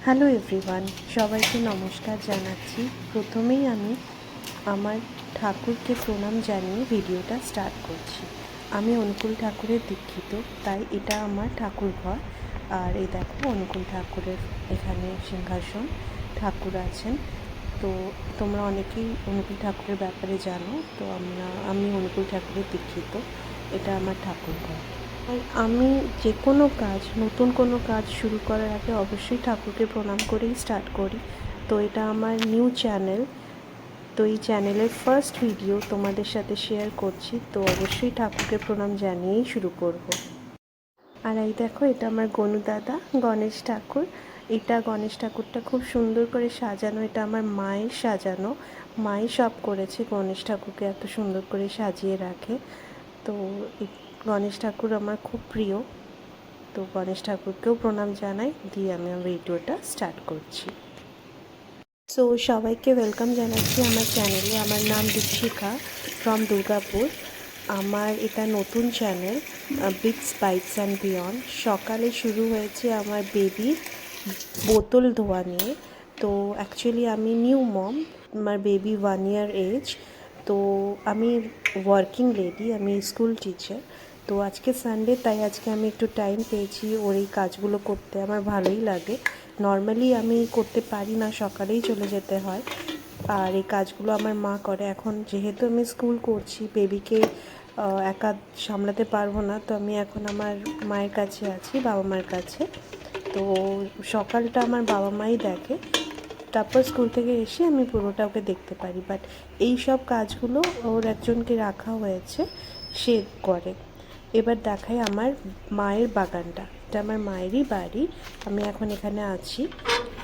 Hello everyone, সবাইকে নমস্কার জানাচ্ছি। প্রথমেই আমি আমার ঠাকুরকে প্রণাম জানিয়ে ভিডিওটা স্টার্ট করছি। আমি অনুকূল ঠাকুরের দীক্ষিত, তাই এটা আমার ঠাকুর ঘর। আর এই দেখো অনুকূল ঠাকুরের এখানে সিংহাসন, ঠাকুর আছেন। তো তোমরা অনেকেই অনুকূল ঠাকুরের ব্যাপারে জানো। তো আমি অনুকূল ঠাকুরের দীক্ষিত, এটা আমার ঠাকুর ঘর। আর আমি যে কোনো কাজ, নতুন কোনো কাজ শুরু করার আগে অবশ্যই ঠাকুরকে প্রণাম করেই স্টার্ট করি। তো এটা আমার নিউ চ্যানেল, তো এই চ্যানেলের ফার্স্ট ভিডিও তোমাদের সাথে শেয়ার করছি। তো অবশ্যই ঠাকুরকে প্রণাম জানিয়েই শুরু করব। আর এই দেখো, এটা আমার গনু দাদা গণেশ ঠাকুর। এটা গণেশ ঠাকুরটা খুব সুন্দর করে সাজানো, এটা আমার মায়ের সাজানো। মাই সব করেছে, গণেশ ঠাকুরকে এত সুন্দর করে সাজিয়ে রাখে। তো গণেশ ঠাকুর আমার খুব প্রিয়। তো গণেশ ঠাকুরকেও প্রণাম জানাই, দিয়ে আমি ভিডিওটা স্টার্ট করছি। সো সবাইকে ওয়েলকাম জানাচ্ছি আমার চ্যানেলে। আমার নাম দীপশিখা ফ্রম দুর্গাপুর। আমার এটা নতুন channel, bits bytes and beyond. সকালে শুরু হয়েছে আমার বেবির বোতল ধোয়া নিয়ে। তো অ্যাকচুয়ালি আমি নিউ মম, আমার বেবি 1 year এজ। তো আমি ওয়ার্কিং লেডি, আমি স্কুল টিচার। তো আজকে সানডে, তাই আজকে আমি একটু টাইম পেয়েছি ওর এই কাজগুলো করতে। আমার ভালোই লাগে। নর্মালি আমি করতে পারি না, সকালেই চলে যেতে হয়। আর এই কাজগুলো আমার মা করে। এখন যেহেতু আমি স্কুল করছি, বেবিকে একা সামলাতে পারবো না, তো আমি এখন আমার মায়ের কাছে আছি, বাবা মায়ের কাছে। তো সকালটা আমার বাবা মাই দেখে, তারপর স্কুল থেকে এসে আমি পুরোটা ওকে দেখতে পারি। বাট এই সব কাজগুলো ওর একজনকে রাখা হয়েছে, সে করে। এবার দেখাই আমার মায়ের বাগানটা। এটা আমার মায়েরই বাড়ি, আমি এখন এখানে আছি।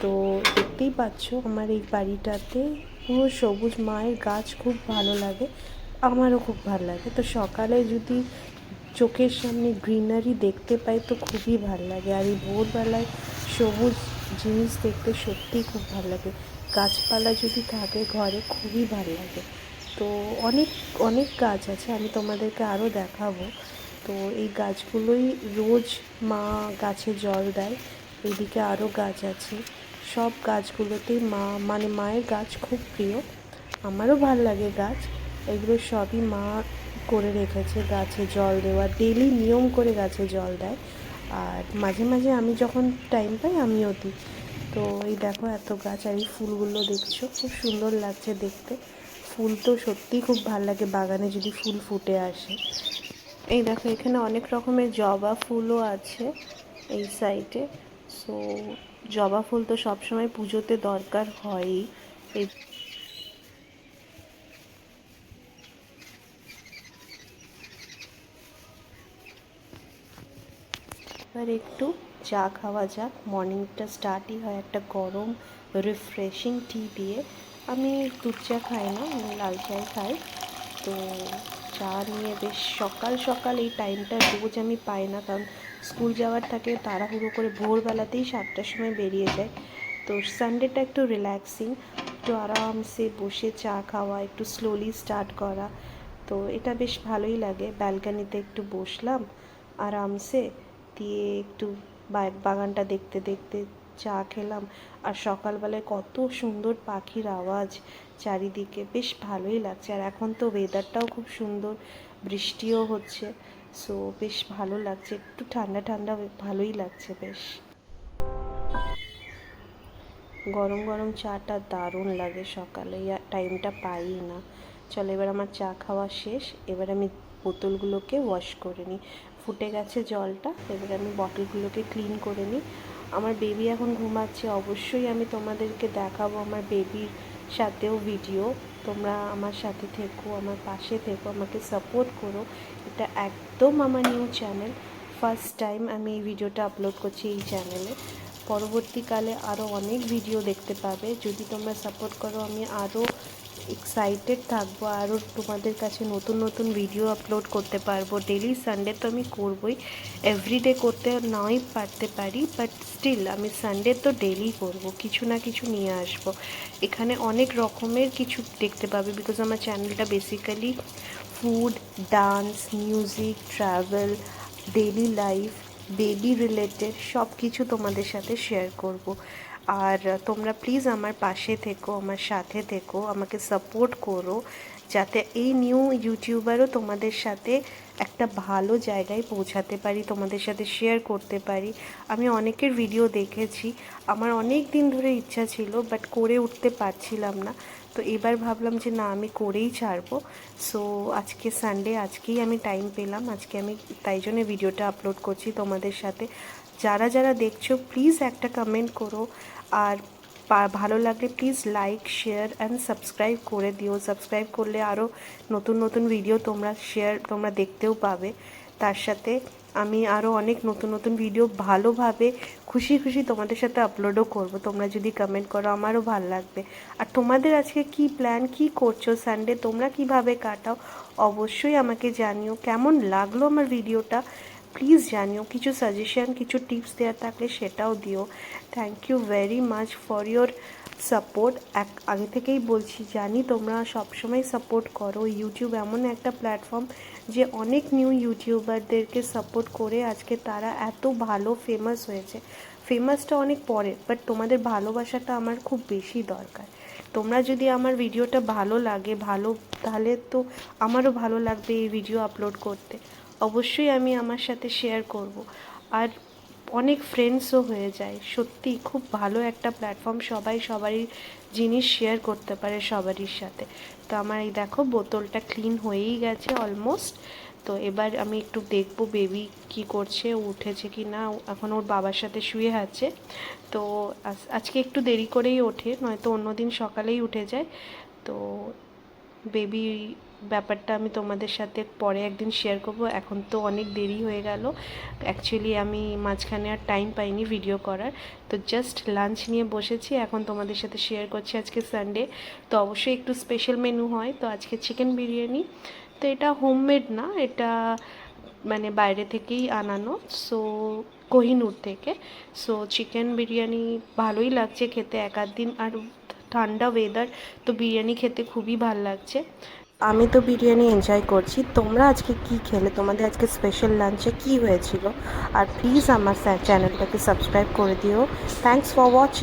তো দেখতেই পাচ্ছ আমার এই বাড়িটাতে পুরো সবুজ, মায়ের গাছ খুব ভালো লাগে, আমারও খুব ভালো লাগে। তো সকালে যদি চোখের সামনে গ্রিনারি দেখতে পাই তো খুবই ভালো লাগে। আর এই ভোরবেলায় সবুজ জিনিস দেখতে সত্যিই খুব ভালো লাগে। গাছপালা যদি থাকে ঘরে খুবই ভালো লাগে। তো অনেক অনেক গাছ আছে, আমি তোমাদেরকে আরও দেখাবো। তো এই গাছগুলোই রোজ মা গাছে জল দেয়। এদিকে আরও গাছ আছে, সব গাছগুলোতেই মায়ের গাছ খুব প্রিয়। আমারও ভাল লাগে গাছ। এগুলো সবই মা করে রেখেছে, গাছে জল দেওয়া, ডেলি নিয়ম করে গাছে জল দেয়। আর মাঝে মাঝে আমি যখন টাইম পাই আমিও দিই। তো এই দেখো এত গাছ, আর এই ফুলগুলো দেখছো, খুব সুন্দর লাগছে দেখতে। ফুল তো সত্যিই খুব ভালো লাগে বাগানে যদি ফুল ফুটে আসে। এই দেখো এখানে অনেক রকমের জবা ফুলও আছে এই সাইডে। সো জবা ফুল তো সবসময় পুজোতে দরকার হয়ই। এই এবার একটু চা খাওয়া যাক। মর্নিংটা স্টার্টই হয় একটা গরম রিফ্রেশিং টি দিয়ে। আমি দুধ চা খাই না, আমি লাল চাই খাই। তো চা নিয়ে বেশ সকাল সকাল এই টাইমটা রোজ আমি পাই না, কারণ স্কুল যাওয়ার থাকে, তাড়াহুড়ো করে ভোরবেলাতেই 7টার সময় বেরিয়ে যায়। তো সানডেটা একটু রিল্যাক্সিং, একটু আরামসে বসে চা খাওয়া, একটু স্লোলি স্টার্ট করা। তো এটা বেশ ভালোই লাগে। ব্যালকানিতে একটু বসলাম আরামসে, দিয়ে একটু বাগানটা দেখতে দেখতে চা খেলাম। আর সকালবেলায় কত সুন্দর পাখির আওয়াজ চারিদিকে, বেশ ভালোই লাগছে। আর এখন তো ওয়েদারটাও খুব সুন্দর, বৃষ্টিও হচ্ছে। সো বেশ ভালো লাগছে, একটু ঠান্ডা ঠান্ডা, ভালোই লাগছে বেশ। গরম গরম চাটা দারুণ লাগে সকালে, টাইমটা পাই না। চলো এবার আমার চা খাওয়া শেষ, এবার আমি বোতলগুলোকে ওয়াশ করে নিই। ফুটে গেছে জলটা, এবার আমি বটলগুলোকে ক্লিন করে নিই। আমার বেবি এখন ঘুমাচ্ছে, অবশ্যই আমি তোমাদেরকে দেখাবো আমার বেবির সাথেও ভিডিও। তোমরা আমার সাথে থেকো, আমার পাশে থেকো, আমাকে সাপোর্ট করো। এটা একদম আমার নিউ চ্যানেল, ফার্স্ট টাইম আমি এই ভিডিওটা আপলোড করছি এই চ্যানেলে। পরবর্তীকালে আরও অনেক ভিডিও দেখতে পাবে যদি তোমরা সাপোর্ট করো। আমি আরও এক্সাইটেড থাকবো, আরও তোমাদের কাছে নতুন নতুন ভিডিও আপলোড করতে পারবো। ডেলি সানডে তো আমি করবই, এভরিডে করতে নাই পারতে পারি, বাট স্টিল আমি সানডে তো ডেলি করব, কিছু না কিছু নিয়ে আসব। এখানে অনেক রকমের কিছু দেখতে পাবে, বিকজ আমার চ্যানেলটা basically food, dance, music, travel, daily life, baby related সব কিছু তোমাদের সাথে শেয়ার করব। আর তোমরা প্লিজ আমার পাশে থেকো, আমার সাথে থেকো, আমাকে সাপোর্ট করো, যাতে এই নিউ ইউটিউবারও তোমাদের সাথে একটা ভালো জায়গায় পৌঁছাতে পারি, তোমাদের সাথে শেয়ার করতে পারি। আমি অনেকের ভিডিও দেখেছি, আমার অনেক দিন ধরে ইচ্ছা ছিল, বাট করে উঠতে পারছিলাম না। তো এবার ভাবলাম যে না, আমি করেই ছাড়বো। সো আজকে সানডে, আজকেই আমি টাইম পেলাম, আজকে আমি তাই জন্য ভিডিওটা আপলোড করছি তোমাদের সাথে। যারা যারা দেখছো প্লিজ একটা কমেন্ট করো, আর ভালো লাগলে please like, share and subscribe করে দিও। সাবস্ক্রাইব করলে আরও নতুন নতুন ভিডিও তোমরা দেখতেও পাবে। তার সাথে আমি আরও অনেক নতুন নতুন ভিডিও ভালোভাবে খুশি খুশি তোমাদের সাথে আপলোডও করব। তোমরা যদি কমেন্ট করো আমারও ভালো লাগবে। আর তোমাদের আজকে কি প্ল্যান, কি করছো সানডে, তোমরা কিভাবে কাটাও অবশ্যই আমাকে জানিও। কেমন লাগলো আমার ভিডিওটা প্লিজ জানিও। কিছু সাজেশন, কিছু টিপস দেওয়ার থাকলে সেটাও দিও। Thank you very much for your support. আগে থেকেই বলছি, জানি তোমরা সবসময় সাপোর্ট করো। ইউটিউব এমন একটা প্ল্যাটফর্ম যে অনেক নিউ ইউটিউবারদেরকে সাপোর্ট করে আজকে তারা এত ভালো ফেমাস হয়েছে। ফেমাসটা অনেক পরে, বাট তোমাদের ভালোবাসাটা আমার খুব বেশি দরকার। তোমরা যদি আমার ভিডিওটা ভালো লাগে, তাহলে তো আমারও ভালো লাগবে এই ভিডিও আপলোড করতে। অবশ্যই আমি আমার সাথে শেয়ার করব। আর অনেক ফ্রেন্ডসও হয়ে যায়। সত্যি খুব ভালো একটা প্ল্যাটফর্ম, সবাই সবারই জিনিস শেয়ার করতে পারে সবারই সাথে। তো আমার এই দেখো বোতলটা ক্লিন হয়েই গেছে অলমোস্ট। তো এবার আমি একটু দেখবো বেবি কি করছে, উঠেছে কি না। এখন ওর বাবার সাথে শুয়ে আছে। তো আজকে একটু দেরি করেই ওঠে, নয়তো অন্যদিন সকালেই উঠে যায়। তো বেবি ব্যাপারটা আমি তোমাদের সাথে পরে একদিন শেয়ার করব। এখন তো অনেক দেরি হয়ে গেল, অ্যাকচুয়ালি আমি মাঝখানে আর টাইম পাইনি ভিডিও করার। তো জাস্ট লাঞ্চ নিয়ে বসেছি, এখন তোমাদের সাথে শেয়ার করছি। আজকে সানডে, তো অবশ্যই একটু স্পেশাল মেনু হয়। তো আজকে চিকেন বিরিয়ানি। তো এটা হোমমেড না, এটা মানে বাইরে থেকেই আনানো, সো কোহিনূর থেকে। সো চিকেন বিরিয়ানি ভালোই লাগছে খেতে এক আধ দিন। আর ঠান্ডা ওয়েদার, তো বিরিয়ানি খেতে খুবই ভাল লাগছে। আমি তো বিরিয়ানি এনজয় করছি। তোমরা আজকে কি খেলে, তোমাদের আজকে স্পেশাল লাঞ্চে কি হয়েছিল? আর প্লিজ আমার চ্যানেলটাকে সাবস্ক্রাইব করে দিও। Thanks for watching.